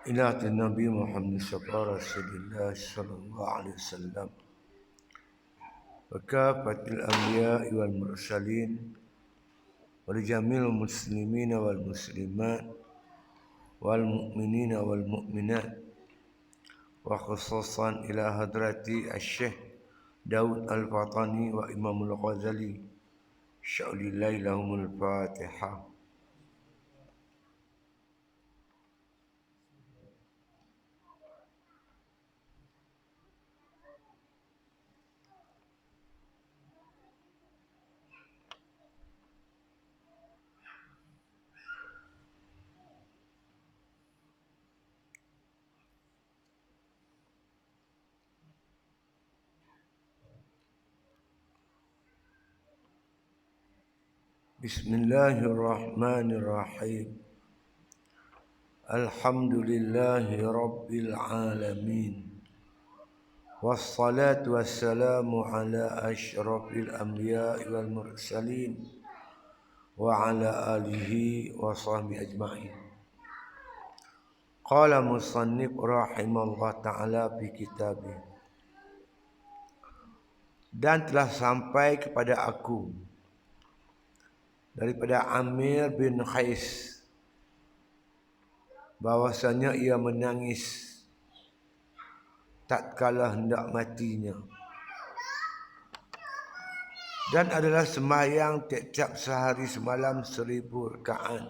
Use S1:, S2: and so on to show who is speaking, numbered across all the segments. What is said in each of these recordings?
S1: إلى النبي محمد رسول الله صلى الله عليه وسلم وكافة الأنبياء والمرسلين ولجميع المسلمين والمسلمات والمؤمنين والمؤمنات وخصوصا إلى حضرة الشيخ داود الفطاني وإمام الغزالي شأن الله لهم الفاتحة. بسم الله الرحمن الرحيم. الحمد لله رب العالمين والصلاة والسلام على أشرف الأنبياء والمرسلين وعلى آله وصحبه أجمعين. قال مصنف رحمه الله تعالى في كتابه, dan telah sampai kepada aku daripada Amir bin Khais bahwasanya ia menangis tatkala hendak matinya, dan adalah sembahyang tiap-tiap sehari semalam 1000 rakaat.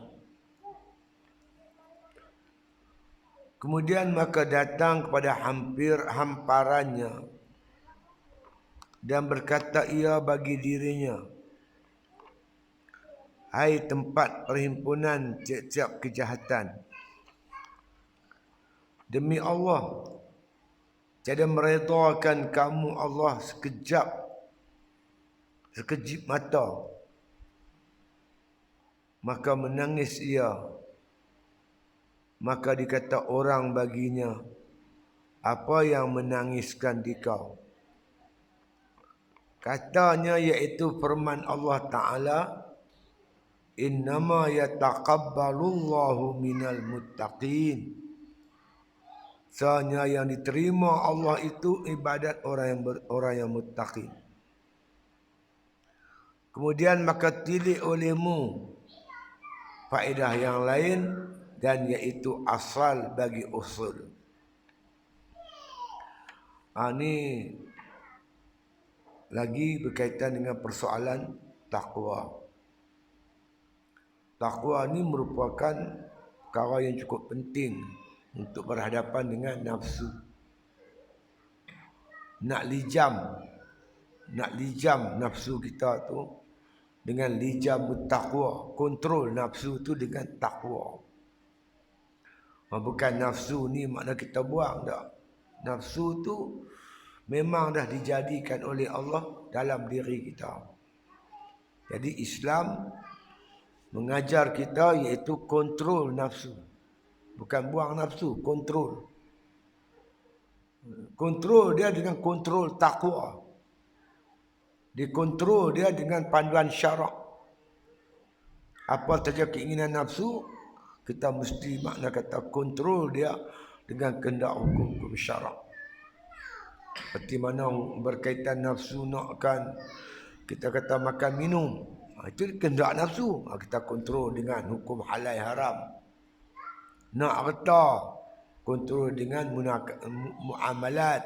S1: Kemudian maka datang kepada hampir hamparannya dan berkata ia bagi dirinya, hai tempat perhimpunan tiap-tiap kejahatan, demi Allah, tiada meredakan kamu Allah sekejap mata. Maka menangis ia. Maka dikata orang baginya, apa yang menangiskan dikau? Katanya iaitu firman Allah Ta'ala, innama yataqabbalullahu minal muttaqin. Sebenarnya yang diterima Allah itu ibadat orang yang muttaqin. Kemudian maka tilik olehmu faedah yang lain, dan iaitu asal bagi usul. Ini lagi berkaitan dengan persoalan takwa. Takwa ini merupakan perkara yang cukup penting untuk berhadapan dengan nafsu. Nak lijam nafsu kita tu dengan lijam takwa. Kontrol nafsu tu dengan takwa. Bukan nafsu ni makna kita buang, tak. Nafsu tu memang dah dijadikan oleh Allah dalam diri kita. Jadi Islam mengajar kita iaitu kontrol nafsu. Bukan buang nafsu, kontrol. Kontrol dia dengan kontrol takwa. Dikontrol dia dengan panduan syarak. Apa saja keinginan nafsu, kita mesti makna kata kontrol dia dengan kehendak hukum syarak. Seperti mana berkaitan nafsu nakkan kita kata makan minum, itu kehendak nafsu, kita kontrol dengan hukum halal haram. Nak harta, kontrol dengan muamalat.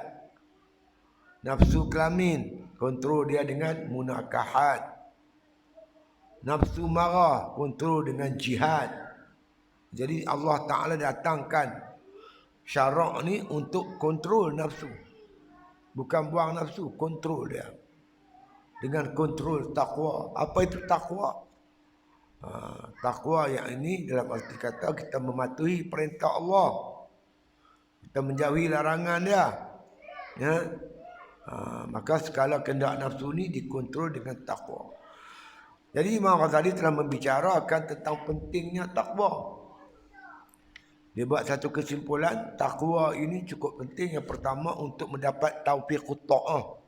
S1: Nafsu kelamin, kontrol dia dengan munakahat. Nafsu marah, kontrol dengan jihad. Jadi Allah Ta'ala datangkan syarak ni untuk kontrol nafsu. Bukan buang nafsu, kontrol dia. Dengan kontrol takwa. Apa itu takwa? Takwa yang ini dalam arti kata kita mematuhi perintah Allah. Kita menjauhi larangan dia. Ya. Maka segala kehendak nafsu ni dikontrol dengan takwa. Jadi Imam Ghazali telah membicarakan tentang pentingnya takwa. Dia buat satu kesimpulan, takwa ini cukup penting. Yang pertama untuk mendapat taufiqut ta'ah.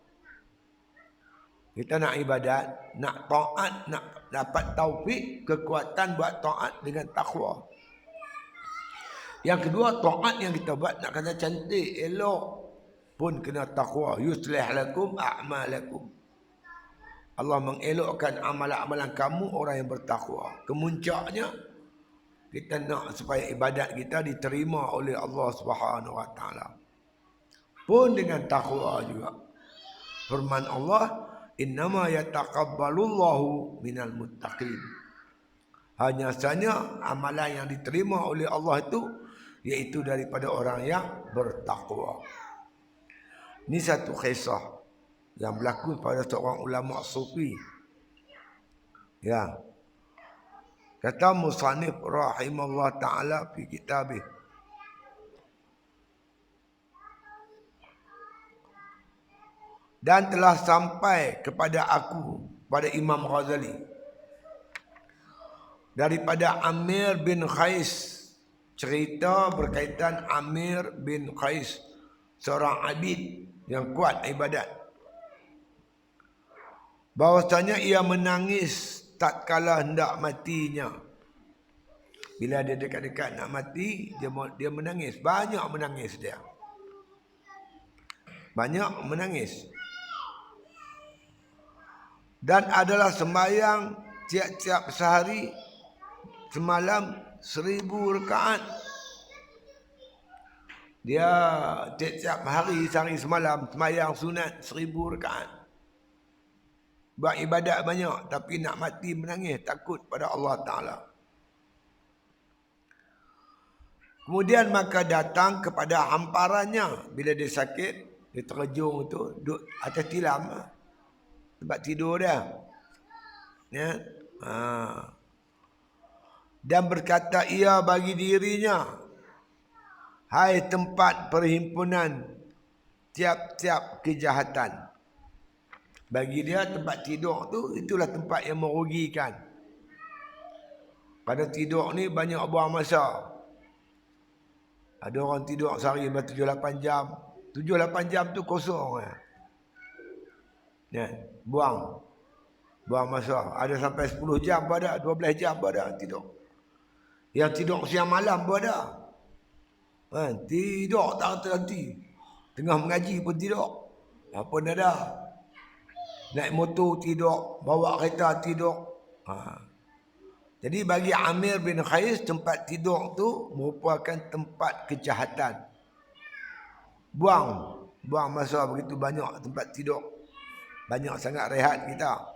S1: Kita nak ibadat, nak taat, nak dapat taufik, kekuatan buat taat dengan takwa. Yang kedua, taat yang kita buat nak kata cantik, elok pun kena taqwa. Yuslih lakum a'malakum. Allah mengelokkan amalan-amalan kamu orang yang bertakwa. Kemuncaknya kita nak supaya ibadat kita diterima oleh Allah Subhanahu Wa Taala. Pun dengan takwa juga. Firman Allah, innama yataqabbalullahu minal muttaqin. Hanya saja amalan yang diterima oleh Allah itu iaitu daripada orang yang bertakwa. Ini satu kisah yang berlaku pada seorang ulama sufi. Ya. Kata musannif rahimahullah taala fi kitabih. Dan telah sampai kepada aku, pada Imam Ghazali, daripada Amir bin Qais, cerita berkaitan Amir bin Qais, seorang abid yang kuat ibadat, bahwasanya ia menangis tatkala hendak matinya. Bila dia dekat-dekat nak mati, dia menangis. Banyak menangis dia. Banyak menangis. Dan adalah sembahyang tiap-tiap sehari semalam 1000 rakaat. Dia tiap-tiap hari sehari semalam sembahyang sunat 1000 rakaat. Buat ibadat banyak tapi nak mati menangis, takut pada Allah Ta'ala. Kemudian maka datang kepada hamparannya bila dia sakit, dia terjung tu, duduk atas tilam, tempat tidur dia. Ya. Dan berkata ia bagi dirinya, hai tempat perhimpunan tiap-tiap kejahatan. Bagi dia tempat tidur tu itulah tempat yang merugikan. Pada tidur ni banyak buang masa. Ada orang tidur sehari 7-8 jam. 7-8 jam tu kosong. Ya, buang masa. Ada sampai 10 jam pun ada, 12 jam pun ada tidur. Yang tidur siang malam pun ada. Tidur tak henti. Tengah mengaji pun tidur. Apa pun ada. Naik motor tidur, bawa kereta tidur. Jadi bagi Amir bin Qais, tempat tidur tu merupakan tempat kejahatan. Buang masa begitu banyak tempat tidur. Banyak sangat rehat kita.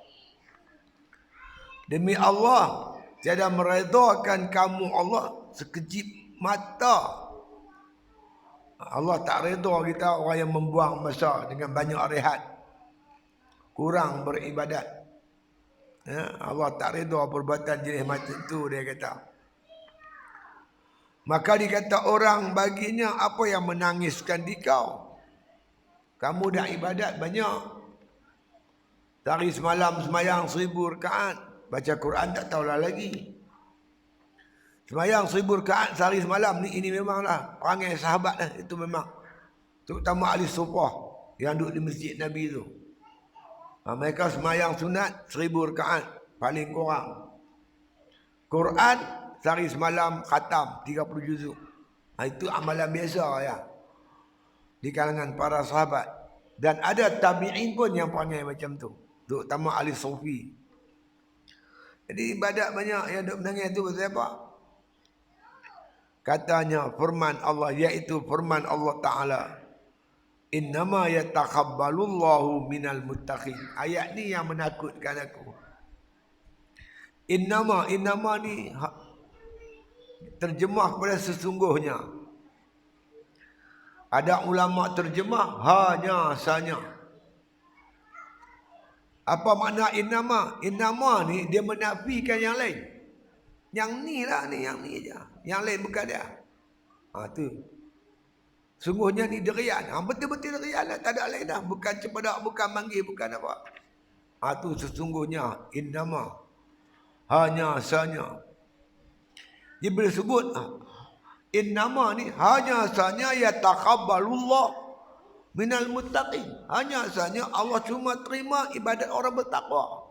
S1: Demi Allah, tiada meredakan kamu Allah sekejip mata. Allah tak reda kita orang yang membuang masa dengan banyak rehat, kurang beribadat. Ya, Allah tak reda perbuatan jenis macam tu, dia kata. Maka dikata orang baginya, apa yang menangiskan di kau? Kamu dah ibadat banyak. Sehari semalam semayang 1000 rakaat. Baca Quran tak tahulah lagi. Semayang 1000 rakaat sehari semalam ni, ini memanglah perangai sahabat lah. Itu memang. Terutama ahli sufah yang duduk di masjid Nabi tu. Mereka semayang sunat 1000 rakaat paling kurang. Quran sehari semalam khatam 30 juzuk. Itu amalan biasa ya di kalangan para sahabat. Dan ada tabi'in pun yang perangai macam tu, terutama ahli sufi. Jadi ibadat banyak yang duk menangis tu pasal apa? Katanya firman Allah, iaitu firman Allah Ta'ala, innama yataqabbalullahu minal muttaqin. Ayat ni yang menakutkan aku. Innama ni terjemah kepada sesungguhnya. Ada ulama terjemah hanya sanya. Apa makna innama? Innama ni dia menafikan yang lain. Yang ni lah ni, yang ni je. Yang lain bukan dia. Tu. Sungguhnya ni derian. Betul-betul derian lah. Tak ada lain dah. Bukan cepadak, bukan manggil, bukan apa. Tu sesungguhnya innama. Hanya sanya. Dia boleh sebut innama ni hanya sanya yataqabbalullah minal muttaqin. Hanya sanya Allah cuma terima ibadat orang bertakwa.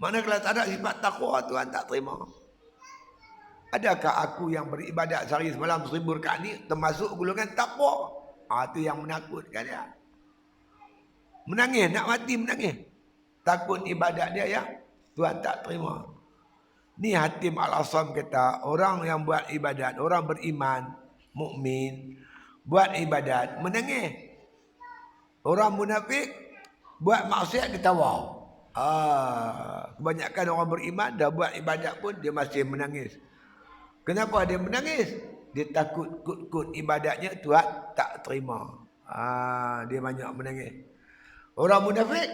S1: Mana kalau tak ada sifat takwa, Tuhan tak terima. Adakah aku yang beribadat sehari semalam 1000 rakaat ni termasuk golongan takwa? Itu yang menakutkan dia. Menangis, nak mati menangis. Takut ibadat dia yang Tuhan tak terima. Ni Hatim Al-Asam kata, orang yang buat ibadat, orang beriman, mukmin, buat ibadat, menangis. Orang munafik buat maksiat ketawa. Kebanyakan orang beriman dah buat ibadat pun dia masih menangis. Kenapa dia menangis? Dia takut kut-kut ibadatnya Tuhan tak terima. Dia banyak menangis. Orang munafik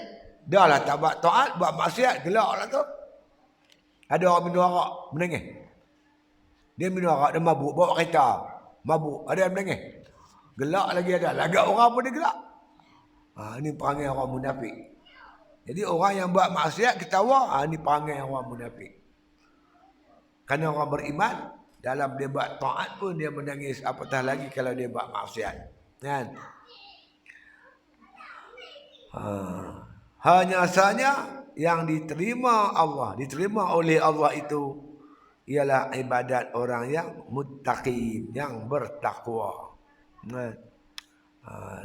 S1: dah lah tak buat taat, buat maksiat, gelak lah tu. Ada orang minum arak, menangis. Dia minum arak, dia mabuk, bawa kereta, mabuk, ada yang menangis. Gelak lagi ada, lagak orang pun dia gelak. Ini perangai orang munafik. Jadi orang yang buat maksiat ketawa, ini perangai orang munafik. Kerana orang beriman, dalam dia buat taat pun dia menangis, apatah lagi kalau dia buat maksiat. Kan? Hanya saja yang diterima Allah, diterima oleh Allah itu ialah ibadat orang yang muttaqin, yang bertakwa.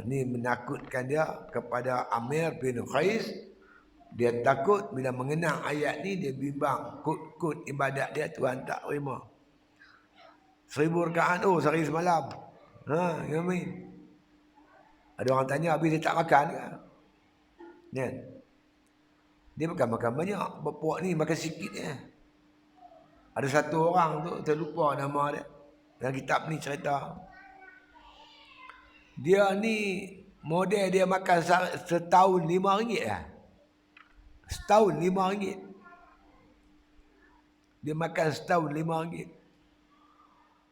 S1: Ini menakutkan dia kepada Amir bin Qais. Dia takut bila mengenang ayat ni, dia bimbang, kut-kut ibadat dia Tuhan tak terima. 1000 rakaat sehari semalam. Ya amin. Ada orang tanya, habis dia tak makan ke? Kan? Dia bukan makan banyak. Bapak ni makan sikit je. Ada satu orang tu, terlupa nama dia. Dalam kitab ni cerita. Dia ni, model dia makan setahun RM5 lah. Setahun RM5. Dia makan setahun RM5.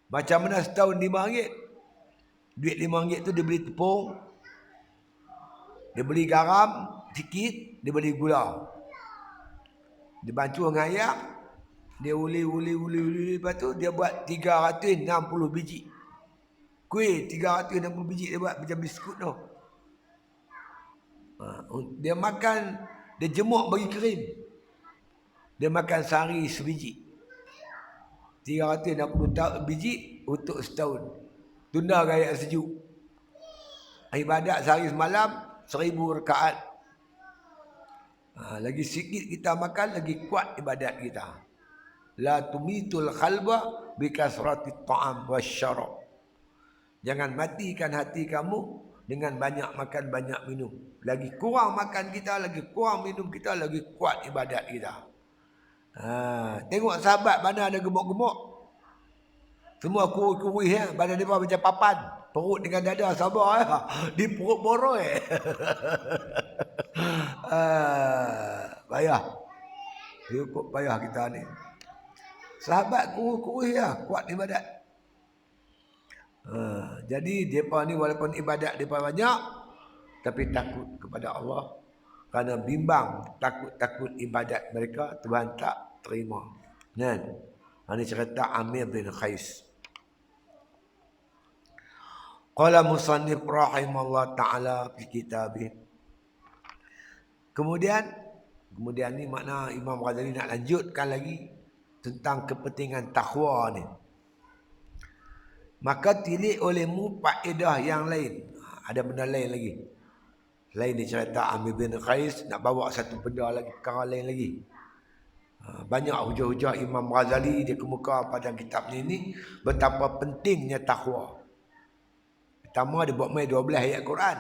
S1: Macam mana setahun RM5? Duit RM5 tu dia beli tepung. Dia beli garam sikit, dia beli gula. Dia bancuh dengan air, dia uli, lepas tu dia buat 360 biji. Kuih 360 biji dia buat macam biskut tu. Dia makan, dia jemuk bagi kering. Dia makan sehari sebiji. 360 biji untuk setahun. Tunda gaya sejuk. Ibadat sehari semalam 1000 rakaat. Lagi sikit kita makan, lagi kuat ibadat kita. La tumitul khalba bikasrati ta'am wasyarab. Jangan matikan hati kamu dengan banyak makan, banyak minum. Lagi kurang makan kita, lagi kurang minum kita, lagi kuat ibadat kita. Tengok sahabat mana ada gemuk-gemuk. Semua kurus-kurus ya, badan dia macam papan. Perut dengan dada sabar ya. Di perut boroi. Payah. Cukup payah kita ni. Sahabat kurus-kurus ya, kuat ibadat. Jadi mereka ni walaupun ibadat mereka banyak, tapi takut kepada Allah. Kerana bimbang, takut ibadat mereka Tuhan tak terima. Kan? Ini cerita Amir bin Qais. Qala musannif rahimallahu ta'ala fi kitabih. Kemudian ni makna Imam Ghazali nak lanjutkan lagi tentang kepentingan takwa ni. Maka tilik olehmu faedah yang lain. Ada benda lain lagi. Lain ni cerita Amir bin Qais nak bawa satu benda lagi, perkara lain lagi. Banyak hujah-hujah Imam Ghazali dia kemuka pada kitab ni betapa pentingnya takwa. Pertama dia buat main 12 ayat Quran.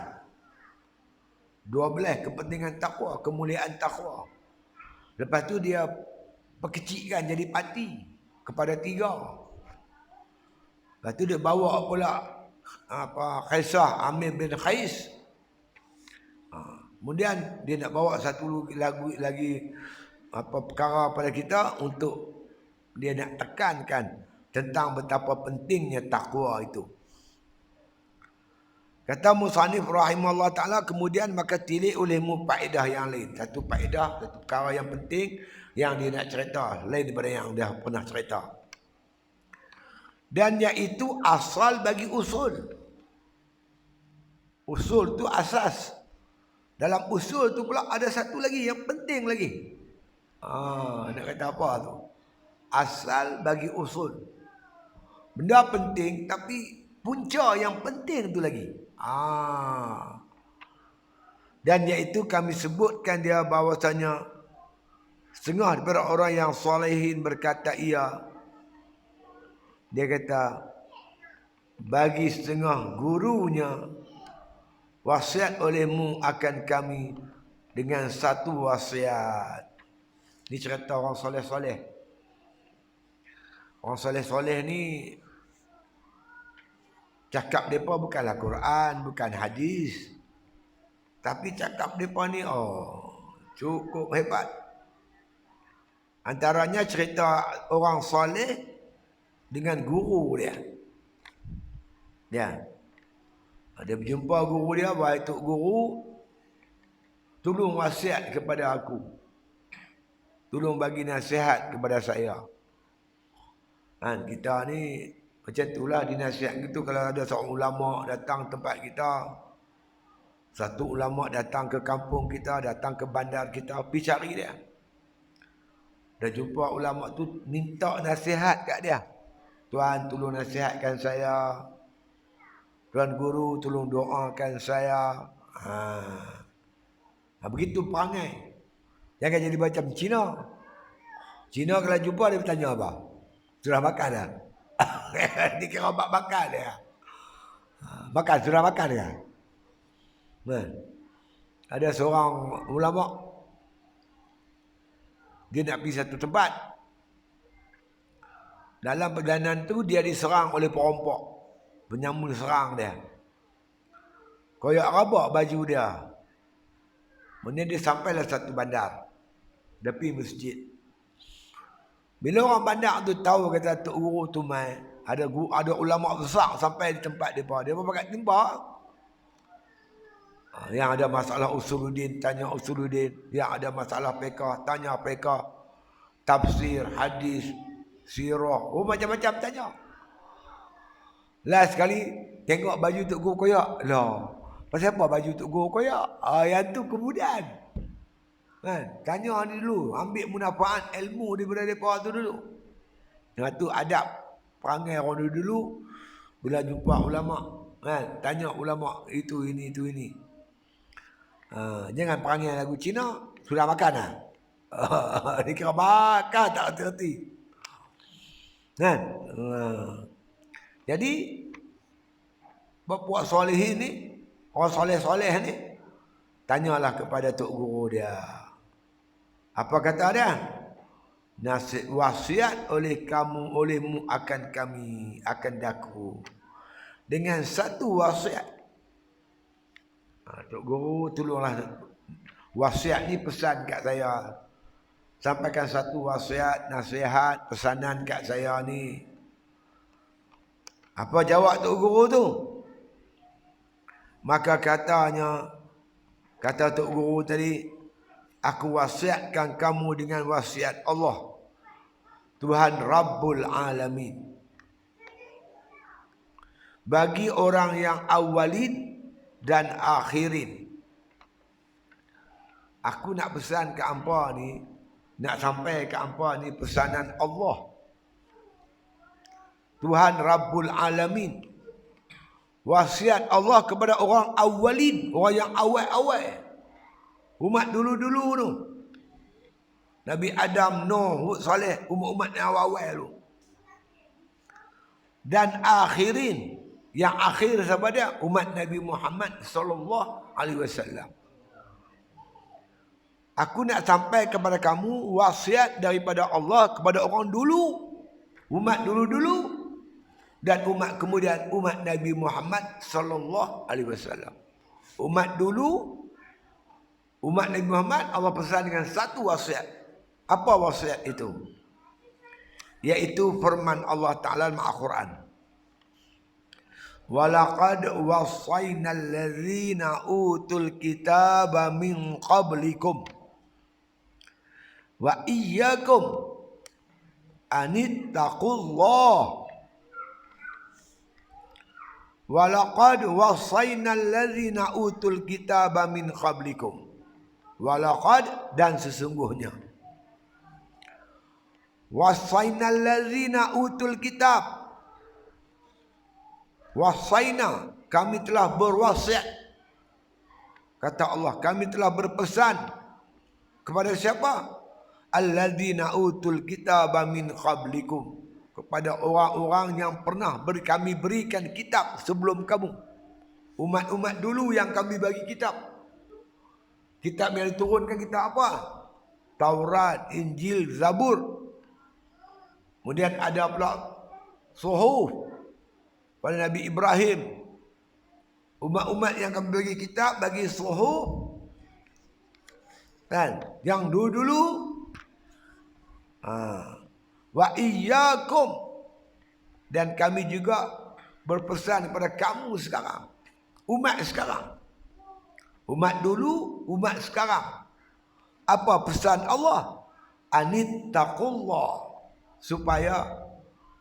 S1: 12 kepentingan takwa, kemuliaan takwa. Lepas tu dia perkecikkan jadi parti kepada 3. Lepas tu dia bawa pula kisah Amir bin Qais. Kemudian dia nak bawa satu lagi perkara pada kita untuk dia nak tekankan tentang betapa pentingnya takwa itu. Kata musannif rahimahullah ta'ala, kemudian maka tilik olehmu faedah yang lain. Satu faedah, satu perkara yang penting yang dia nak cerita, lain daripada yang dia pernah cerita. Dan iaitu asal bagi usul. Usul tu asas. Dalam usul tu pula ada satu lagi yang penting lagi. Nak kata apa tu? asal bagi usul. Benda penting tapi punca yang penting tu lagi. Dan iaitu kami sebutkan dia bahawasanya setengah daripada orang yang solehin berkata ia. Dia kata bagi setengah gurunya wasiat olehmu akan kami dengan satu wasiat. Ini cerita orang soleh-soleh. Orang soleh-soleh ni cakap mereka bukanlah Quran, bukan hadis. Tapi cakap mereka ni cukup hebat. Antaranya cerita orang soleh dengan guru dia. Dia berjumpa guru dia, wahai tok guru, tolong wasiat kepada aku. Tolong bagi nasihat kepada saya. Kita ni macam itulah dinasihat gitu. Kalau ada seorang ulama datang tempat kita, satu ulama datang ke kampung kita, datang ke bandar kita, pergi cari dia. Dah jumpa ulama tu, minta nasihat kat dia. Tuan tolong nasihatkan saya. Tuan guru tolong doakan saya. Begitu perangai. Jangan jadi macam Cina. Cina kalau jumpa dia bertanya apa? Sudah makan dah? Dia kira makan dia. Makan, sudah makan dia. Ada seorang ulama. Dia nak pergi satu tempat. Dalam perjalanan tu dia diserang oleh perampok. Penyamun serang dia. Koyak rabak baju dia. Kemudian dia sampailah satu bandar. Dia pergi masjid. Bila orang bandar tu tahu kata tok guru tu mai, ada ulama besar sampai di tempat depa. Depa pakai timba. Yang ada masalah usuluddin tanya usuluddin, yang ada masalah fiqh tanya fiqh, tafsir, hadis, sirah, macam-macam tanya. Last sekali tengok baju tok guru koyak. Lah, pasal apa baju tok guru koyak? Yang tu kemudian. Tanya ni dulu, ambil munafaat ilmu daripada mereka tu dulu. Yang tu adab perangai orang dulu bila jumpa ulama, tanya ulama itu ini. Jangan perangai lagu Cina, sudah makan dah. Dia kira makan tak hati-hati. Jadi bapak solehin ni, orang soleh-soleh ni, tanyalah kepada tok guru dia. Apa kata dia? Nasihat wasiat olehmu akan kami, akan daku. Dengan satu wasiat. Tok guru tolonglah wasiat ni pesan kat saya. Sampaikan satu wasiat, nasihat, pesanan kat saya ni. Apa jawab tok guru tu? Maka kata tok guru tadi, aku wasiatkan kamu dengan wasiat Allah, Tuhan Rabbul Alamin. Bagi orang yang awalin dan akhirin. Aku nak pesan ke hampa ni, nak sampai ke hampa ni pesanan Allah, Tuhan Rabbul Alamin. Wasiat Allah kepada orang awalin, orang yang awal-awal. Umat dulu-dulu tu. Nabi Adam, Nuh, Hud, Saleh, umat-umat yang awal-awal tu. Dan akhirin, yang akhir siapa dia? Umat Nabi Muhammad sallallahu alaihi wasallam. Aku nak sampai kepada kamu wasiat daripada Allah kepada orang dulu, umat dulu-dulu, dan umat kemudian umat Nabi Muhammad sallallahu alaihi wasallam. Umat dulu, umat Nabi Muhammad, Allah pesan dengan satu wasiat. Apa wasiat itu? Yaitu firman Allah Ta'ala dalam Al-Quran. Walaqad wassayna allazina utul kitaba min qablikum wa iyyakum anittaqullah. Walaqad wassayna allazina utul kitaba min qablikum. Walaqad, dan sesungguhnya Wasainal ladzina utul kitab. Wasaina, kami telah berwasiat. Kata Allah, kami telah berpesan kepada siapa? Alladzina utul kitaba min qablikum, kepada orang-orang yang pernah kami berikan kitab sebelum kamu. Umat-umat dulu yang kami bagi kitab. Kitab yang diturunkan kitab apa? Taurat, Injil, Zabur. Kemudian ada pula Suhuf pada Nabi Ibrahim. Umat-umat yang kami bagi kitab, bagi Suhuf. Dan yang dulu-dulu. Wa iyyakum, dan kami juga berpesan kepada kamu sekarang. Umat sekarang. Umat dulu, umat sekarang. Apa pesan Allah? Anittaqullah, supaya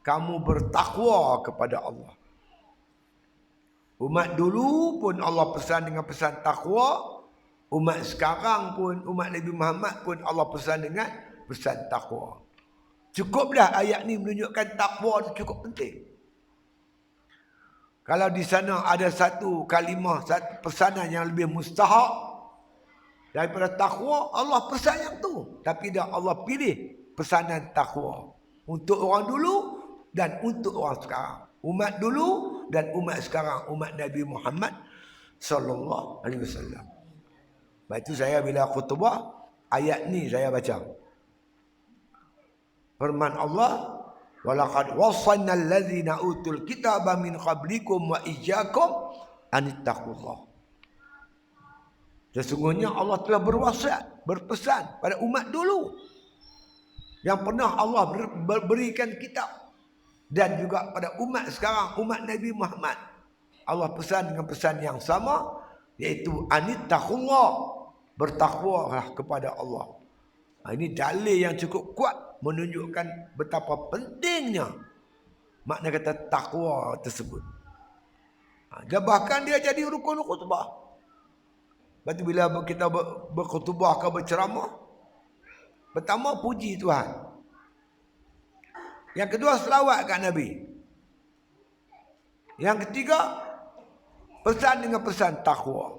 S1: kamu bertakwa kepada Allah. Umat dulu pun Allah pesan dengan pesan takwa. Umat sekarang pun, umat Nabi Muhammad pun Allah pesan dengan pesan takwa. Cukuplah ayat ni menunjukkan takwa itu cukup penting. Kalau di sana ada satu kalimah, satu pesanan yang lebih mustahak daripada takwa, Allah pesan yang tu. Tapi dah Allah pilih pesanan takwa untuk orang dulu dan untuk orang sekarang. Umat dulu dan umat sekarang, umat Nabi Muhammad sallallahu alaihi wasallam. Sebab itu saya bila khutbah, ayat ni saya baca. Firman Allah, walaqad wasanna alladzina utul kitaba min qablikum wa iyyakum anittaqullah. Sesungguhnya Allah telah berwasiat, berpesan pada umat dulu yang pernah Allah berikan kitab, dan juga pada umat sekarang, umat Nabi Muhammad. Allah pesan dengan pesan yang sama, iaitu anittaqullah, bertakwalah kepada Allah. Ini dalil yang cukup kuat menunjukkan betapa pentingnya makna kata takwa tersebut. Dan bahkan dia jadi rukun khutbah. Berarti bila kita berkhutbah atau berceramah, pertama puji Tuhan. Yang kedua selawat kat Nabi. Yang ketiga pesan dengan pesan takwa.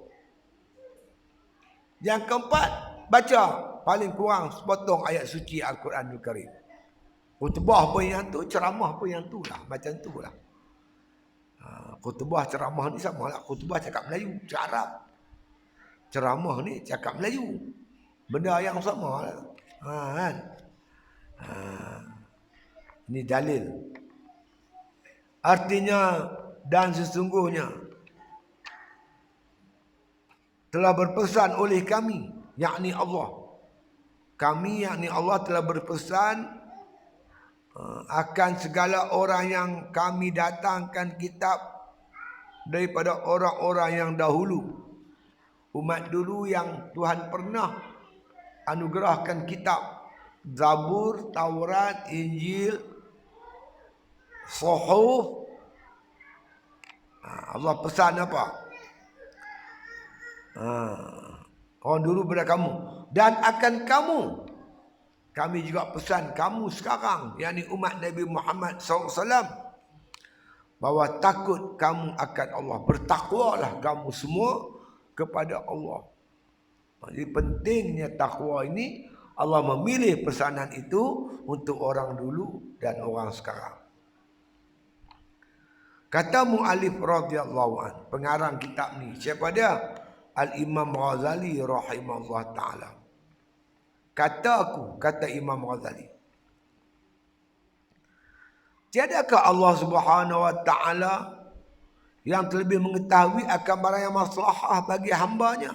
S1: Yang keempat baca paling kurang sepotong ayat suci Al-Quranul Karim. Khutbah pun yang tu, ceramah pun yang tu lah. Macam tu lah. Khutbah ceramah ni sama lah. Khutbah cakap Melayu, cakap Arab. Ceramah ni cakap Melayu. Benda yang sama lah. Kan? Ini dalil. Artinya, dan sesungguhnya telah berpesan oleh kami, yakni Allah. Kami, yakni Allah, telah berpesan akan segala orang yang kami datangkan kitab daripada orang-orang yang dahulu. Umat dulu yang Tuhan pernah anugerahkan kitab. Zabur, Taurat, Injil, Suhuf. Allah pesan apa? Orang dulu pada kamu. Dan akan kamu, kami juga pesan kamu sekarang, yakni umat Nabi Muhammad SAW, bahawa takut kamu akan Allah. Bertakwalah kamu semua kepada Allah. Jadi pentingnya takwa ini, Allah memilih pesanan itu untuk orang dulu dan orang sekarang. Kata mu'alif radhiyallahu an, pengarang kitab ni, siapa dia? Al-Imam Ghazali rahimahullah ta'ala. Kata Imam Ghazali, tiadakah Allah Subhanahu wa ta'ala yang terlebih mengetahui akan barang yang maslahah bagi hambanya?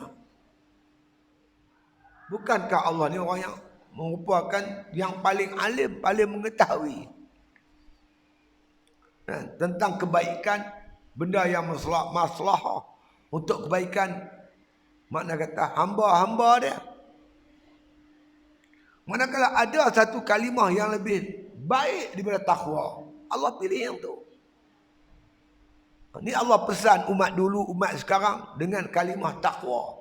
S1: Bukankah Allah ni orang yang merupakan yang paling alim, paling mengetahui tentang kebaikan, benda yang maslahah untuk kebaikan, makna kata hamba-hamba dia. Manakala ada satu kalimah yang lebih baik daripada takwa, Allah pilih yang tu. Ini Allah pesan umat dulu, umat sekarang dengan kalimah takwa.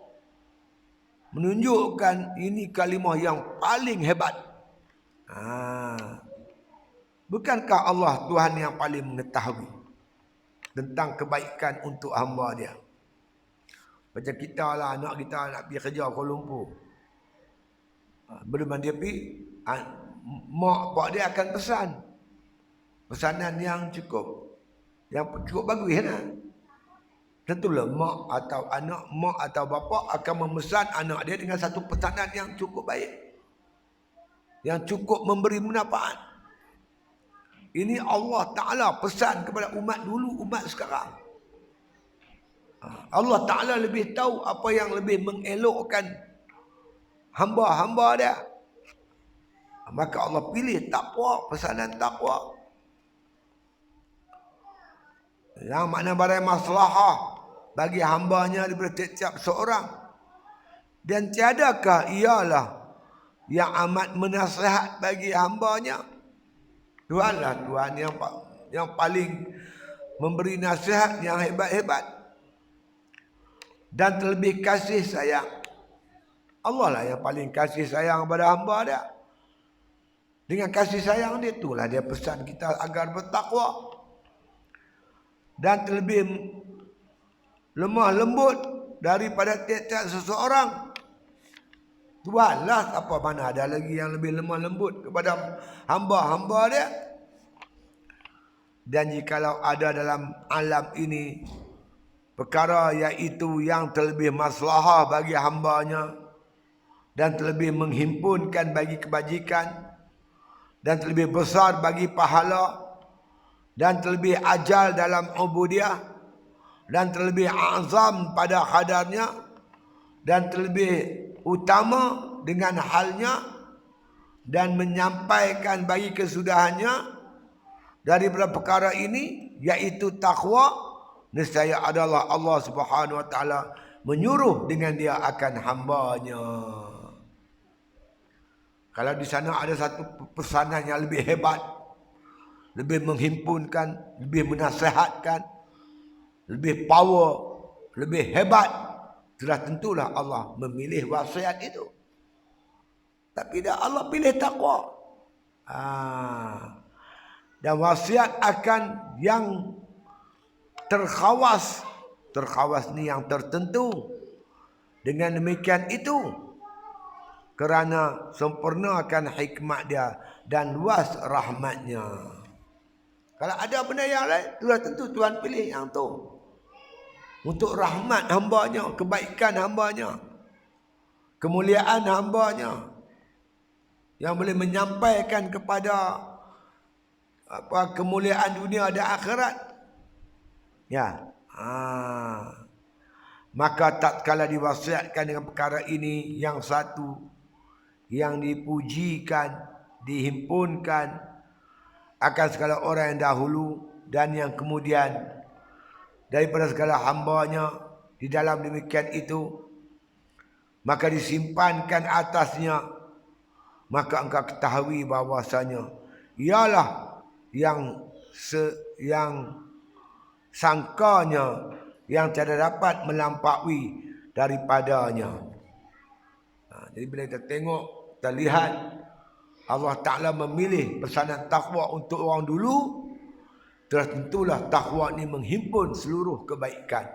S1: Menunjukkan ini kalimah yang paling hebat. Bukankah Allah Tuhan yang paling mengetahui tentang kebaikan untuk hamba dia? Macam kita lah, anak kita nak pergi kerja Kuala Lumpur. Belum dia pergi, mak pak dia akan pesan. Pesanan yang cukup bagus lah. Tentulah mak atau anak, mak atau bapa akan memesan anak dia dengan satu pesanan yang cukup baik. Yang cukup memberi manfaat. Ini Allah Ta'ala pesan kepada umat dulu, umat sekarang. Allah Ta'ala lebih tahu apa yang lebih mengelokkan hamba-hamba dia. Maka Allah pilih takwa, pesanan takwa. Yang makna barang maslahah bagi hambanya daripada tiap-tiap seorang. Dan tiadakah ialah yang amat menasihat bagi hambanya. Tuhanlah Tuhan yang paling memberi nasihat yang hebat-hebat. Dan terlebih kasih sayang. Allah lah yang paling kasih sayang kepada hamba dia. Dengan kasih sayang dia, itulah dia pesan kita agar bertakwa. Dan terlebih lemah lembut daripada tiap-tiap seseorang. Tuhanlah, apa mana ada lagi yang lebih lemah lembut kepada hamba-hamba dia. Dan jikalau ada dalam alam ini perkara iaitu yang terlebih maslahah bagi hambanya dan terlebih menghimpunkan bagi kebajikan dan terlebih besar bagi pahala dan terlebih ajal dalam ubudiah dan terlebih azam pada kadarnya dan terlebih utama dengan halnya dan menyampaikan bagi kesudahannya daripada perkara ini iaitu takwa, nescaya adalah Allah Subhanahu Wa Taala menyuruh dengan dia akan hambanya. Kalau di sana ada satu pesanan yang lebih hebat, lebih menghimpunkan, lebih menasihatkan, lebih power, lebih hebat, sudah tentulah Allah memilih wasiat itu. Tapi dah Allah pilih takwa. Dan wasiat akan yang terkhawas. Terkhawas ni yang tertentu. Dengan demikian itu, kerana sempurnakan hikmat dia dan luas rahmatnya. Kalau ada benda yang lain, sudah tentu Tuhan pilih yang tu. Untuk rahmat hambanya, kebaikan hambanya, kemuliaan hambanya, yang boleh menyampaikan kepada kemuliaan dunia dan akhirat. Ya. Maka tatkala diwasiatkan dengan perkara ini, yang satu yang dipujikan, dihimpunkan akan segala orang yang dahulu dan yang kemudian daripada segala hambanya di dalam demikian itu, maka disimpankan atasnya, maka engkau ketahui bahawasanya ialah yang sangkanya yang tidak dapat melampaui daripadanya. Jadi bila kita tengok, kita lihat Allah Ta'ala memilih pesanan takwa untuk orang dulu. Terus tentulah takwa ni menghimpun seluruh kebaikan.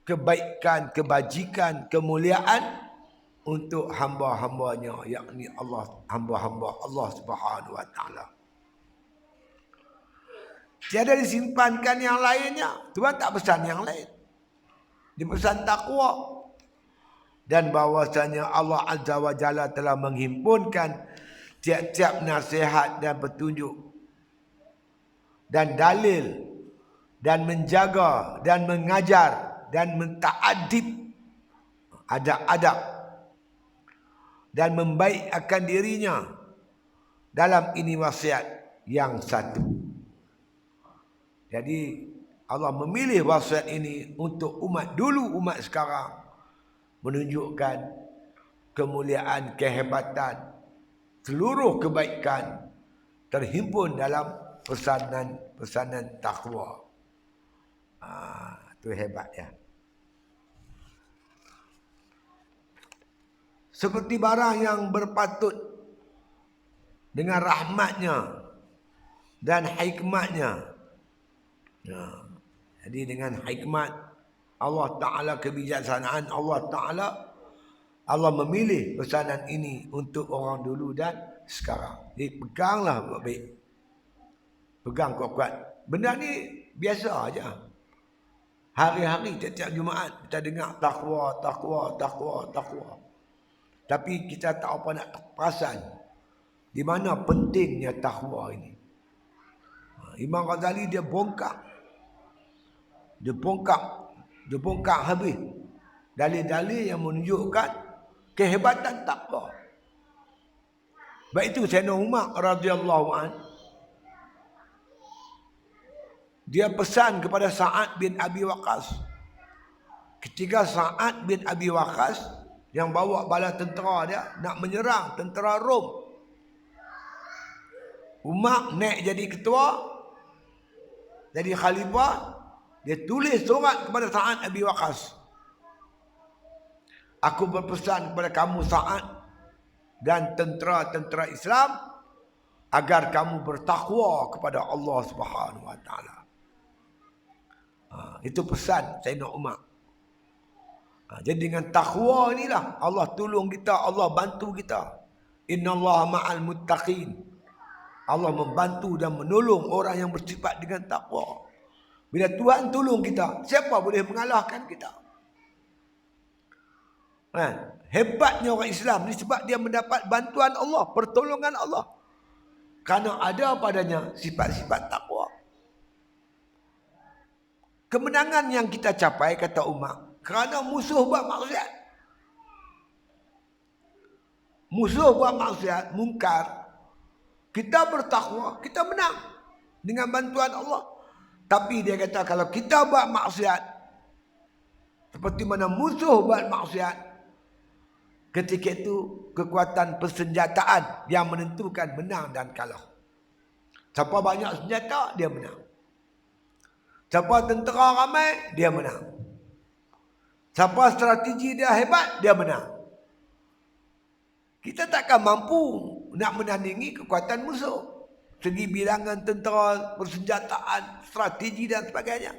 S1: Kebaikan, kebajikan, kemuliaan untuk hamba-hambanya, yakni Allah, hamba-hamba Allah Subhanahu Wa Taala. Tiada disimpankan yang lainnya. Tuhan tak pesan yang lain. Dia pesan takwa. Dan bahawasanya Allah Azza wa Jalla telah menghimpunkan tiap-tiap nasihat dan petunjuk dan dalil dan menjaga dan mengajar dan menta'adib adab-adab dan membaik akan dirinya dalam ini wasiat yang satu. Jadi Allah memilih wasiat ini untuk umat dulu, umat sekarang, menunjukkan kemuliaan, kehebatan, seluruh kebaikan terhimpun dalam pesanan takwa. Itu hebat ya. Seperti barang yang berpatut dengan rahmatnya dan hikmatnya. Jadi dengan hikmat Allah Ta'ala, kebijaksanaan Allah Ta'ala, Allah memilih pesanan ini untuk orang dulu dan sekarang. Jadi peganglah baik. Pegang kuat-kuat. Benda ni biasa aja. Hari-hari tiap-tiap Jumaat kita dengar takwa, takwa, takwa, takwa. Tapi kita tak apa nak perasan di mana pentingnya takwa ini. Imam Ghazali dia bongkar habis dalil-dalil yang menunjukkan kehebatan takwa. Baik itu Sayyidina Umar radhiyallahu an, dia pesan kepada Sa'ad bin Abi Waqqas. Ketika Sa'ad bin Abi Waqqas yang bawa bala tentera dia nak menyerang tentera Rom, Umar naik jadi ketua, jadi khalifah, dia tulis surat kepada Sa'ad Abi Waqqas. Aku berpesan kepada kamu Sa'ad dan tentera-tentera Islam agar kamu bertakwa kepada Allah Subhanahu wa taala. Itu pesan Sayyidina Umar. Jadi dengan takwa inilah Allah tolong kita, Allah bantu kita. Innallaha ma'al muttaqin. Allah membantu dan menolong orang yang bersifat dengan takwa. Bila Tuhan tolong kita, siapa boleh mengalahkan kita? Hebatnya orang Islam ni sebab dia mendapat bantuan Allah, pertolongan Allah. Kerana ada padanya sifat-sifat takwa. Kemenangan yang kita capai, kata Umar, kerana musuh buat maksiat. Musuh buat maksiat, mungkar. Kita bertakwa, kita menang dengan bantuan Allah. Tapi dia kata kalau kita buat maksiat, seperti mana musuh buat maksiat, ketika itu kekuatan persenjataan yang menentukan menang dan kalah. Siapa banyak senjata, dia menang. Siapa tentera ramai, dia menang. Siapa strategi dia hebat, dia menang. Kita takkan mampu nak menandingi kekuatan musuh. Segi bilangan tentera, persenjataan, strategi dan sebagainya.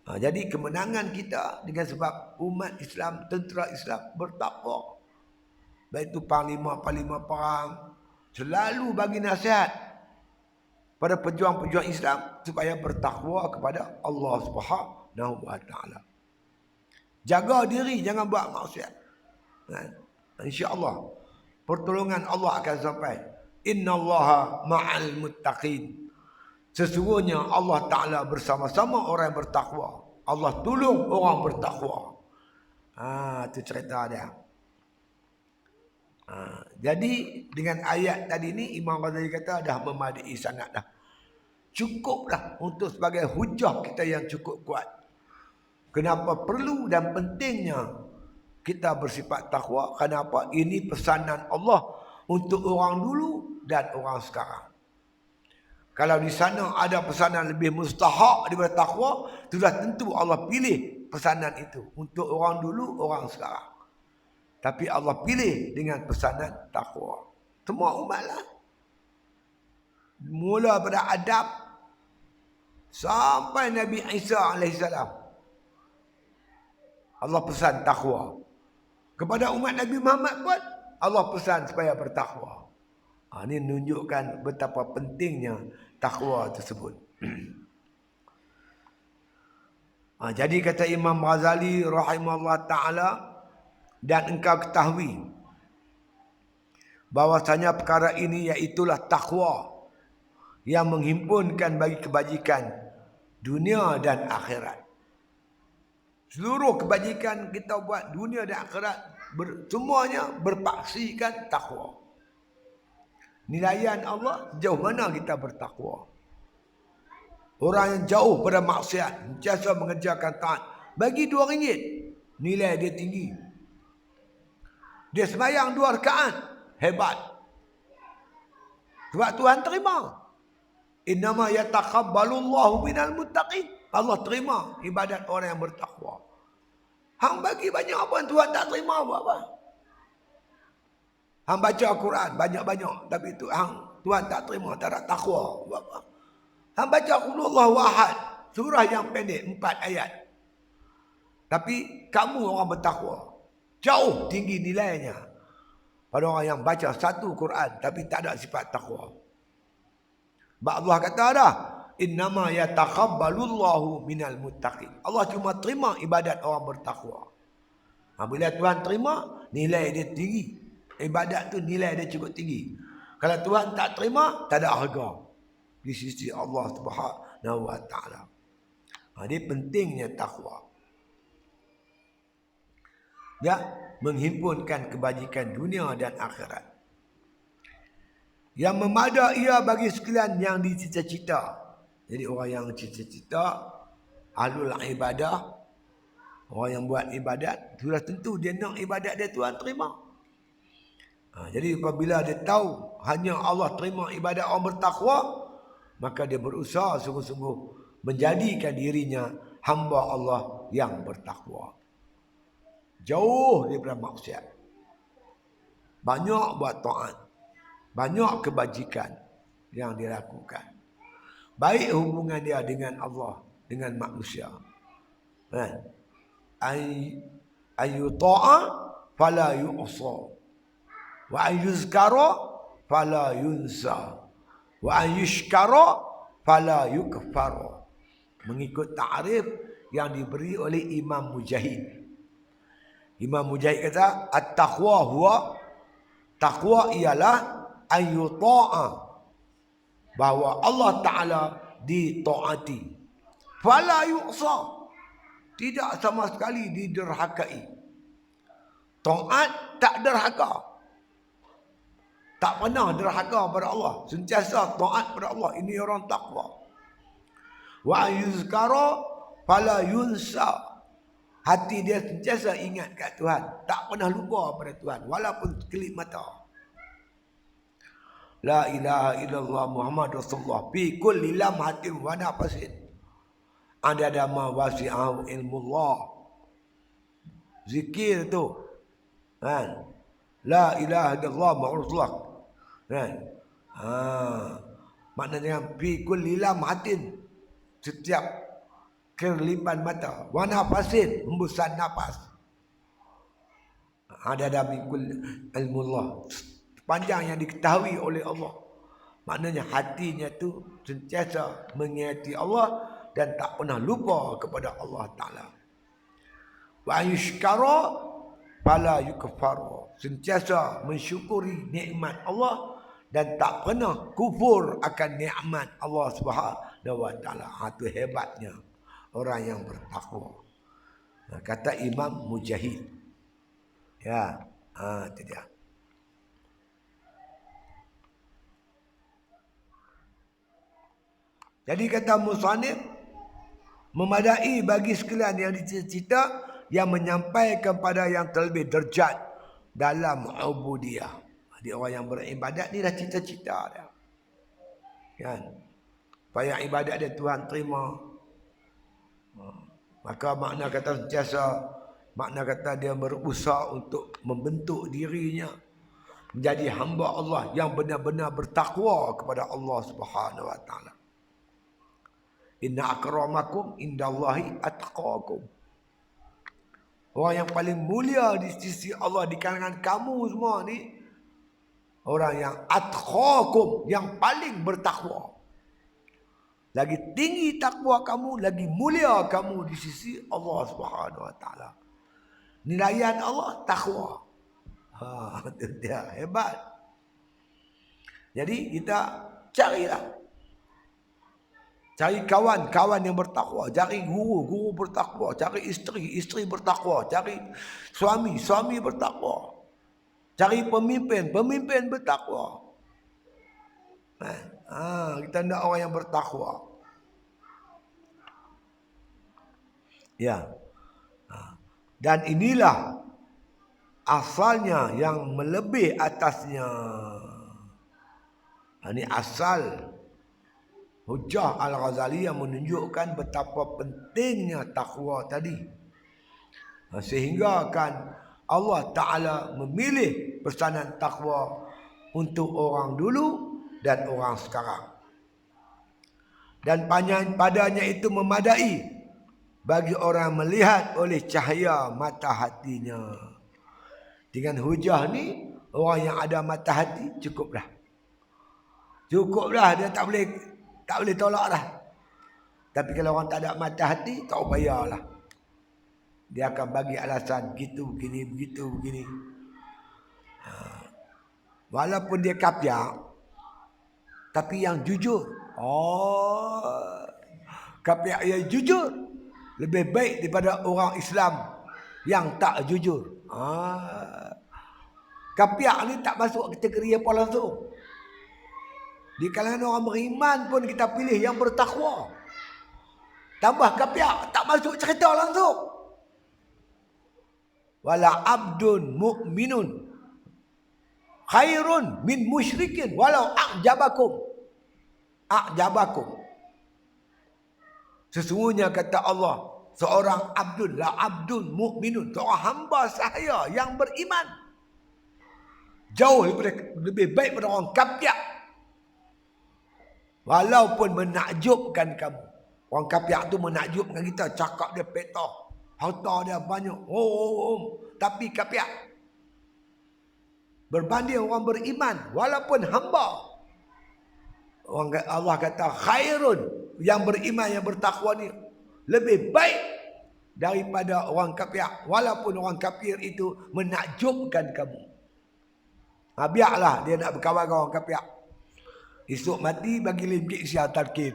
S1: Jadi kemenangan kita dengan sebab umat Islam, tentera Islam bertakwa. Baik itu panglima-panglima perang selalu bagi nasihat pada pejuang-pejuang Islam supaya bertakwa kepada Allah Subhanahu wa taala. Jaga diri, jangan buat maksiat. Insya-Allah pertolongan Allah akan sampai. Innallaha ma'al muttaqin. Sesungguhnya Allah Taala bersama-sama orang yang bertakwa. Allah tolong orang bertakwa. Itu cerita dia. Jadi dengan ayat tadi ni Imam Ghazali kata dah memadai sangat dah. Cukuplah untuk sebagai hujah kita yang cukup kuat. Kenapa perlu dan pentingnya kita bersifat takwa? Kenapa? Ini pesanan Allah untuk orang dulu dan orang sekarang. Kalau di sana ada pesanan lebih mustahak daripada takwa, sudah tentu Allah pilih pesanan itu untuk orang dulu, orang sekarang. Tapi Allah pilih dengan pesanan takwa. Semua umatlah. Mula pada Adam sampai Nabi Isa AS. Allah pesan takwa. Kepada umat Nabi Muhammad pun Allah pesan supaya bertakwa. Ini menunjukkan betapa pentingnya takwa tersebut. Jadi kata Imam Ghazali rahimahullah ta'ala, dan engkau ketahui bahwasanya perkara ini iaitulah takwa yang menghimpunkan bagi kebajikan dunia dan akhirat. Seluruh kebajikan kita buat dunia dan akhirat semuanya berpaksikan takwa. Nilaian Allah sejauh mana kita bertakwa. Orang yang jauh pada maksiat, sentiasa mengerjakan taat, bagi RM2, nilai dia tinggi. Dia sembahyang 2 rakaat, hebat. Sebab Tuhan terima. Innama yataqabbalullahu minal muttaqin. Allah terima ibadat orang yang bertakwa. Hang bagi banyak apa Tuhan tak terima apa-apa. Hang baca Quran banyak-banyak tapi Tuhan tak terima, tak ada takwa. Hang baca Qul huwallahu ahad, surah yang pendek 4 ayat. Tapi kamu orang bertakwa, jauh tinggi nilainya pada orang yang baca satu Quran tapi tak ada sifat takwa. Sebab Allah kata dah, innama yatakabbalullahu minal muttaqin. Allah cuma terima ibadat orang bertakwa. Bila Tuhan terima, nilai dia tinggi. Ibadat tu nilai dia cukup tinggi. Kalau Tuhan tak terima, tak ada harga di sisi Allah Subhanahu wa taala. Ini pentingnya takwa. Ya, menghimpunkan kebajikan dunia dan akhirat. Yang memada ia bagi sekalian yang dicita-cita. Jadi orang yang cita-cita ahlul ibadah, orang yang buat ibadat, sudah tentu dia nak ibadat dia Tuhan terima. Jadi apabila dia tahu hanya Allah terima ibadat orang bertakwa, maka dia berusaha sungguh-sungguh menjadikan dirinya hamba Allah yang bertakwa. Jauh daripada maksiat. Banyak buat taat. Banyak kebajikan yang dilakukan. Baik hubungan dia dengan Allah, dengan manusia. Ayu ta'a fala yu'sa. Wa ayuzkara fala yunsa. Wa ayushkara fala yukfara. Mengikut ta'rif yang diberi oleh Imam Mujahid. Imam Mujahid kata, at-taqwa huwa, taqwa ialah ayyuta'a, bahawa Allah Ta'ala ditaati. Fala yu'sa, tidak sama sekali diderhakai. Taat tak derhaka. Tak pernah derhaka pada Allah. Sentiasa taat pada Allah. Ini orang takwa. Wa yuzkara fala yunsa. Hati dia sentiasa ingat kat Tuhan. Tak pernah lupa pada Tuhan. Walaupun kelip mata. La ilaha illallah Muhammad Rasulullah. Fi kulli lamhatin wa nafasin. Adada ma wasi'ahu ilmullah. Zikir tu. Kan? La ilaha illallah Muhammad Rasulullah. Kan? Maknanya fi kulli lamhatin. Setiap kelipan mata, wa nafasin, hembusan nafas. Ada damikul ilmullah, panjang yang diketahui oleh Allah. Maknanya hatinya tu sentiasa mengingati Allah dan tak pernah lupa kepada Allah Ta'ala. Wa yushkara fala yukfara, sentiasa mensyukuri nikmat Allah dan tak pernah kufur akan nikmat Allah Subhanahu wa taala. Itu hebatnya orang yang bertakwa. Kata Imam Mujahid. Ya, itu dia. Jadi kata musannif, memadai bagi sekalian yang dicita-cita yang menyampaikan pada yang terlebih derajat dalam ubudiyah. Jadi orang yang beribadat ni dah cita-cita dia. Kan? Supaya ibadat dia Tuhan terima. Maka makna kata sentiasa, makna kata dia berusaha untuk membentuk dirinya menjadi hamba Allah yang benar-benar bertakwa kepada Allah Subhanahu wa taala. Inna akramakum indallahi atqakum. Orang yang paling mulia di sisi Allah di kalangan kamu semua ni, orang yang atqakum, yang paling bertakwa. Lagi tinggi takwa kamu, lagi mulia kamu di sisi Allah Subhanahu wa taala. Nilaian Allah takwa. Itu dia, hebat. Jadi kita carilah. Cari kawan-kawan yang bertakwa, cari guru bertakwa, cari isteri bertakwa, cari suami bertakwa. Cari pemimpin bertakwa. Kita nak orang yang bertakwa. Ya. Dan inilah asalnya yang melebih atasnya. Ini asal Hujjah Al-Ghazali yang menunjukkan betapa pentingnya takwa tadi. Sehingga kan Allah Ta'ala memilih pesanan takwa untuk orang dulu dan orang sekarang. Dan padanya itu memadai bagi orang melihat oleh cahaya mata hatinya. Dengan hujah ni, orang yang ada mata hati cukuplah. Cukuplah, dia tak boleh tolak dah. Tapi kalau orang tak ada mata hati, tak payahlah. Dia akan bagi alasan gitu begini, begitu begini. Walaupun dia kafir, tapi yang jujur. Kafir yang jujur lebih baik daripada orang Islam yang tak jujur. Kafir ni tak masuk kategori apa langsung. Di kalangan orang beriman pun kita pilih yang bertakwa. Tambah kafir tak masuk cerita langsung. Wala abdun mu'minun khairun min musyrikin walau a'jabakum. Sesungguhnya kata Allah, seorang abdun mu'minun, seorang hamba sahaya yang beriman, jauh lebih baik daripada orang kafir. Walaupun menakjubkan kamu. Orang kafir tu menakjubkan kita, cakap dia petah, harta dia banyak. Tapi kafir. Berbanding orang beriman, walaupun hamba. Allah kata khairun, yang beriman, yang bertakwa ni lebih baik daripada orang kafir. Walaupun orang kafir itu menakjubkan kamu. Biarlah dia nak berkawan dengan orang kafir. Esok mati bagi limkit siar tarkib.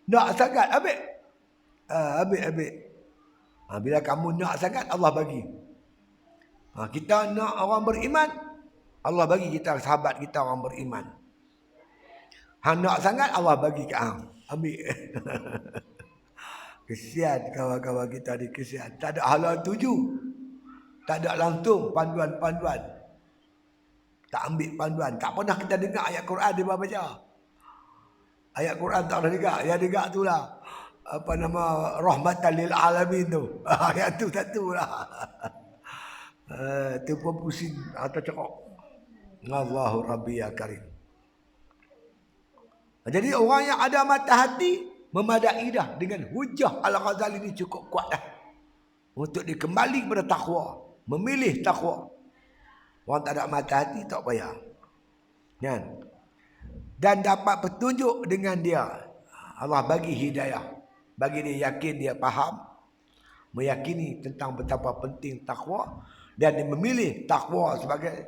S1: Nak sangat ambil. Ambil. Bila kamu nak sangat, Allah bagi. Kita nak orang beriman, Allah bagi kita sahabat kita orang beriman. Nak sangat, Allah bagi ke hang. Ambil. Kesian kawan-kawan kita ni, kesian. Tak ada halal tuju. Tak ada langsung panduan-panduan. Tak ambil panduan. Tak pernah kita dengar ayat Quran dia baca. Ayat Quran tak pernah dengar. Yang dengar tu lah. Rahmatan lil alamin tu. Ayat tu satu lah. Tu pun pusing atau cakap. Allahu Rabbi ya Karim. Jadi orang yang ada mata hati memadai dah dengan hujah Al-Ghazali ini cukup kuat dah. Untuk dikembali kepada takwa. Memilih takwa. Orang tak ada mata hati tak payah. Kan? Dan dapat petunjuk dengan dia. Allah bagi hidayah. Bagi dia yakin, dia faham. Meyakini tentang betapa penting takwa. Dan dia memilih takwa sebagai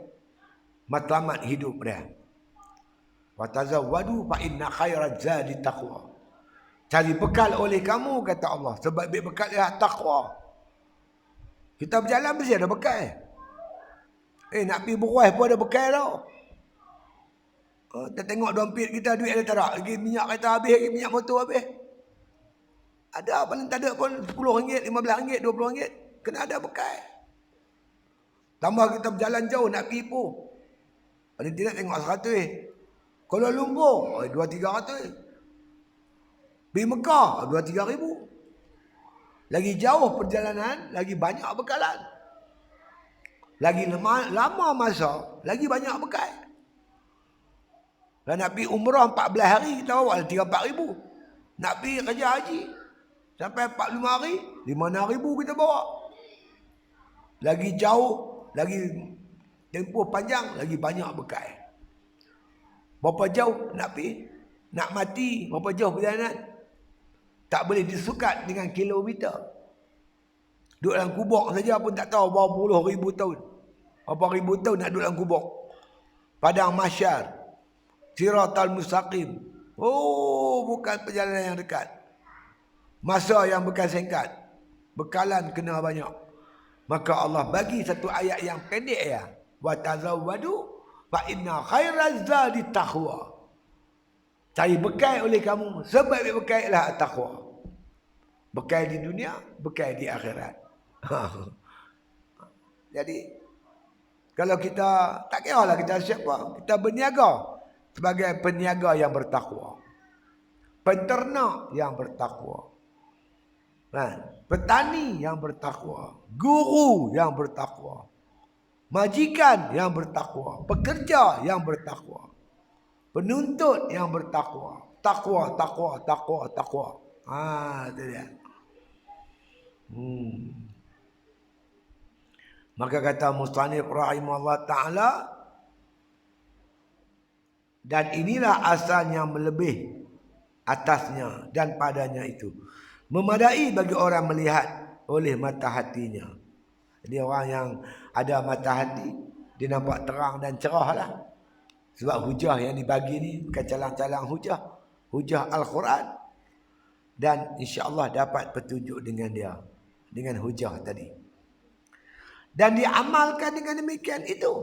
S1: matlamat hidup dia. Wa tazawwadu fa inna khairaz zadi taqwa. Cari bekal oleh kamu, kata Allah. Sebaik bekal ialah takwa. Kita berjalan mesti ada bekal. Nak pergi beruah pun ada bekal tau. Kita tengok dompet kita, duit ada tak ada. Lagi minyak kereta habis, lagi minyak motor habis. Ada paling tak ada pun RM10, RM15, RM20. Kena ada bekal. Tambah kita berjalan jauh nak pergi Ipoh. Paling tidak tengok 100. Kuala Lumpur, 200-300. Pergi Mekah, 2-3 ribu. Lagi jauh perjalanan, lagi banyak bekalan. Lagi lama masa, lagi banyak bekal. Kalau nak pergi umrah 14 hari, kita bawa 3-4 ribu. Nak pergi kerja haji, sampai 45 hari, 5-6 ribu kita bawa. Lagi jauh, lagi tempoh panjang, lagi banyak bekal. Berapa jauh nak pergi? Nak mati, berapa jauh perjalanan? Tak boleh disukat dengan kilometer. Duduk dalam kubur saja pun tak tahu berapa puluh ribu tahun. Berapa ribu tahun nak duduk dalam kubur. Padang mahsyar. Siratal mustaqim. Bukan perjalanan yang dekat. Masa yang bukan singkat. Bekalan kena banyak. Maka Allah bagi satu ayat yang pendek ya. Wa tazawwadu fa inna khairaz zadi taqwa. Cari bekal oleh kamu. Sebaik bekal ialah taqwa. Bekal di dunia, bekal di akhirat. Jadi kalau kita tak kira lah kita siapa, kita berniaga sebagai peniaga yang bertakwa, penternak yang bertakwa. Kan? petani yang bertakwa, guru yang bertakwa, majikan yang bertakwa, pekerja yang bertakwa, penuntut yang bertakwa. Takwa, takwa, takwa, takwa. Itu dia. Maka kata Musannif rahimahullah ta'ala, dan inilah asalnya melebih atasnya dan padanya itu, memadai bagi orang melihat oleh mata hatinya. Jadi orang yang ada mata hati, dia nampak terang dan cerah lah. Sebab hujah yang dibagi ni bukan calang-calang hujah. Hujah Al-Quran. Dan insya-Allah dapat petunjuk dengan dia. Dengan hujah tadi. Dan diamalkan dengan demikian itu.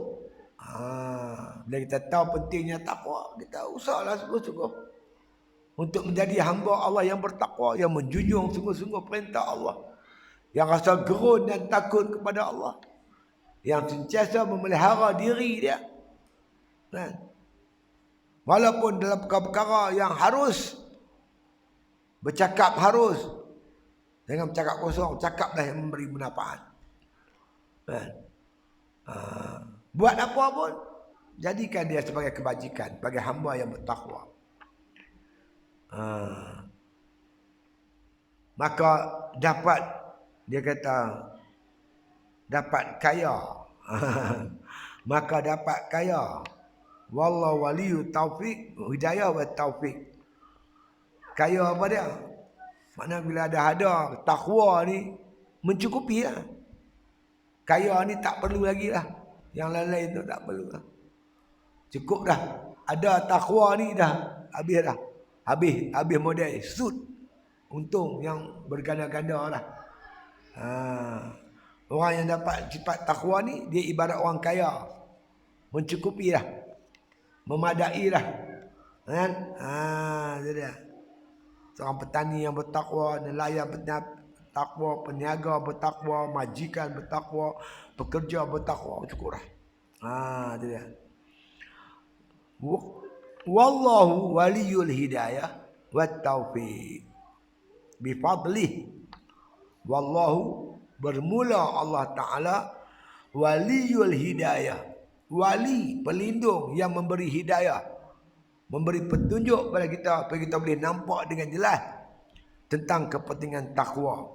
S1: Bila kita tahu pentingnya takwa, kita usahlah sungguh-sungguh untuk menjadi hamba Allah yang bertakwa, yang menjunjung sungguh-sungguh perintah Allah, yang rasa gerun dan takut kepada Allah, yang sentiasa memelihara diri dia. Walaupun dalam perkara-perkara yang harus bercakap, harus jangan bercakap kosong, cakaplah yang memberi manfaat. Buat apa pun, jadikan dia sebagai kebajikan, sebagai hamba yang bertakwa. Maka dapat, dia kata, dapat kaya. Maka dapat kaya. Wallahu waliyu taufik, hidayah wa taufik. Kaya apa dia? Maknanya bila ada takwa ni mencukupi lah. Kaya ni tak perlu lagi lah. Yang lain-lain tu tak perlu lah. Cukup dah. Ada takwa ni dah. Habis dah. Habis modal. Sud. Untung yang berganda-ganda lah. Orang yang dapat sifat takwa ni, dia ibarat orang kaya. Mencukupi lah. Memadai lah. Kan? Itu dia. Seorang petani yang bertakwa, nelayan bertakwa, peniaga bertakwa, majikan bertakwa, pekerja bertakwa, cukup lah. Itu dia. Wallahu waliyul hidayah wat taufiq bifadlih. Wallahu, bermula Allah Ta'ala, waliyul hidayah, wali, pelindung yang memberi hidayah, memberi petunjuk pada kita supaya kita boleh nampak dengan jelas tentang kepentingan takwa.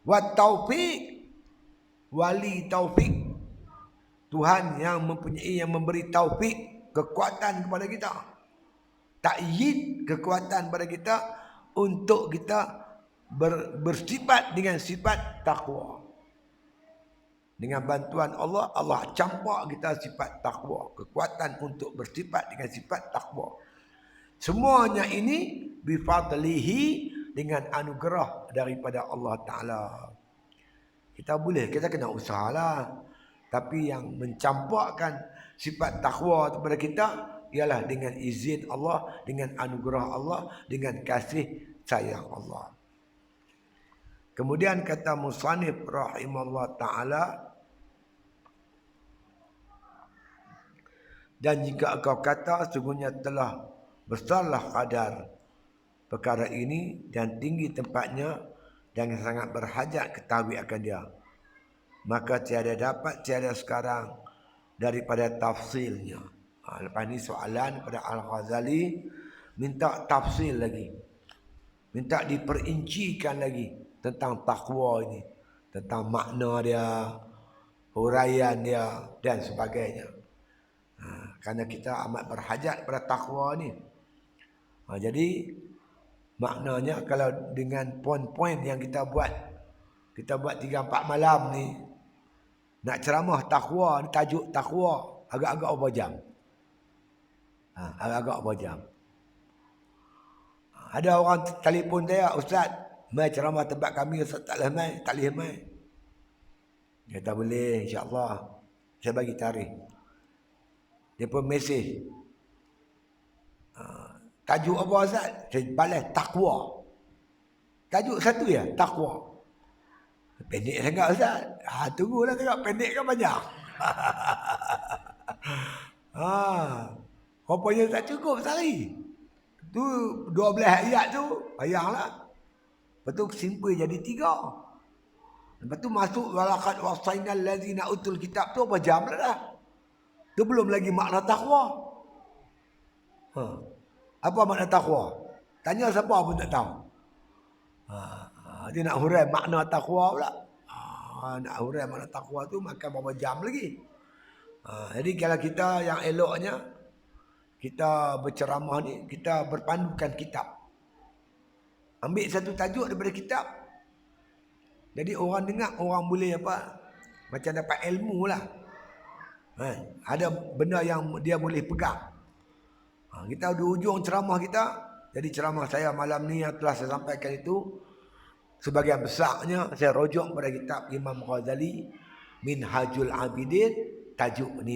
S1: Wat taufiq, wali taufik, Tuhan yang mempunyai, yang memberi taufik, kekuatan kepada kita, takyid, kekuatan pada kita untuk kita bersifat dengan sifat takwa. Dengan bantuan Allah, Allah campak kita sifat takwa, kekuatan untuk bersifat dengan sifat takwa. Semuanya ini bifadlihi, dengan anugerah daripada Allah Ta'ala. Kita kena usahalah. Tapi yang mencampakkan sifat takwa kepada kita ialah dengan izin Allah, dengan anugerah Allah, dengan kasih sayang Allah. Kemudian kata musannif rahimahullah ta'ala, dan jika kau kata sungguhnya telah besarlah kadar perkara ini dan tinggi tempatnya dan sangat berhajat ketahui akan dia, maka tiada sekarang daripada tafsilnya. Lepas ni soalan pada Al-Ghazali, minta tafsil lagi, minta diperincikan lagi tentang takwa ini, tentang makna dia, huraian dia dan sebagainya. Kerana kita amat berhajat pada takwa ni. Jadi maknanya kalau dengan poin-poin yang kita buat 3-4 malam ni, nak ceramah takwa ni, tajuk takwa, agak-agak berapa jam? Agak-agak berapa jam? Ada orang telefon saya, Ustaz, mai ceramah tempat kami, Ustaz tak boleh mai. Dia kata boleh, insya-Allah. Saya bagi tarikh. Dia pun mesej. Tajuk apa Ustaz? Saya balas takwa. Tajuk satu ya, takwa. Pendek sangat Ustaz. Tunggulah tengok pendek kan banyak. Rupanya tak cukup sehari. Tu 12 ayat tu, bayanglah. Lepas tu simple jadi 3. Lepas tu masuk walaqad wasainal ladzina utul kitab tu apa jam dah. Tu belum lagi makna takwa. Apa makna takwa? Tanya siapa pun tak tahu. Dia nak hurai makna takwa pula. Nak hurai makna takwa tu makan berapa jam lagi. Jadi kalau kita yang eloknya, kita berceramah ni, kita berpandukan kitab. Ambil satu tajuk daripada kitab. Jadi orang dengar, orang boleh apa? Macam dapat ilmu lah. Ada benda yang dia boleh pegang. Kita di ujung ceramah kita. Jadi ceramah saya malam ni yang telah saya sampaikan itu, sebagian besarnya saya rujuk pada kitab Imam Ghazali, Minhajul Abidin, tajuk ni.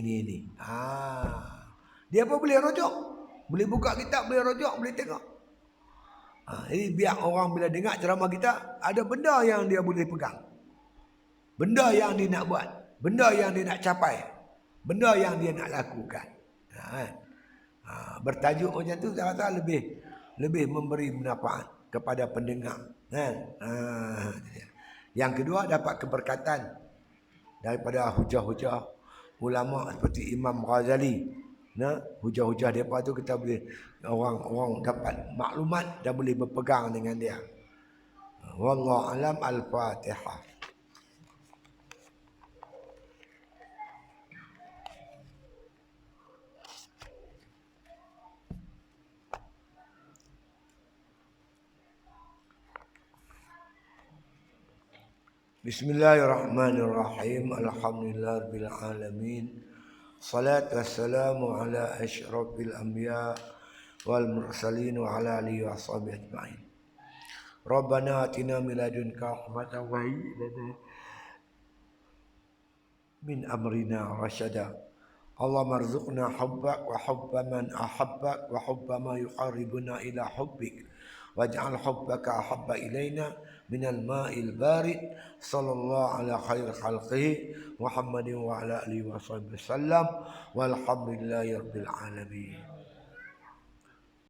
S1: Dia apa boleh rujuk? Boleh buka kitab, boleh rujuk, boleh tengok. Jadi biar orang bila dengar ceramah kita, ada benda yang dia boleh pegang. Benda yang dia nak buat. Benda yang dia nak capai. Benda yang dia nak lakukan. Bertajuk macam tu saya rasa lebih memberi manfaat kepada pendengar. Yang kedua, dapat keberkatan daripada hujah-hujah ulama seperti Imam Ghazali. Hujah-hujah mereka tu kita boleh, orang dapat maklumat dan boleh berpegang dengan dia. Wallahu alam. Al-Fatihah. Bismillahirrahmanirrahim. Alhamdulillahirabbil alamin. Salatu wassalamu ala asyrafil anbiya wal mursalin wa ala alihi washabihi ajma'in. Rabbana atina min ladunka rahmatan wa hayyi lana min amrina rasyada. Allahumma arzuqna hubbak wa hubba man ahabbak wa hubba ma yuqarribuna ila hubbik waj'al hubbaka ahabba ilaina minal ma'il barid. Sallallahu ala khair khalqihi Muhammadin wa ala alihi wa sahbihi wasallam walhamdulillahi rabbil alamin.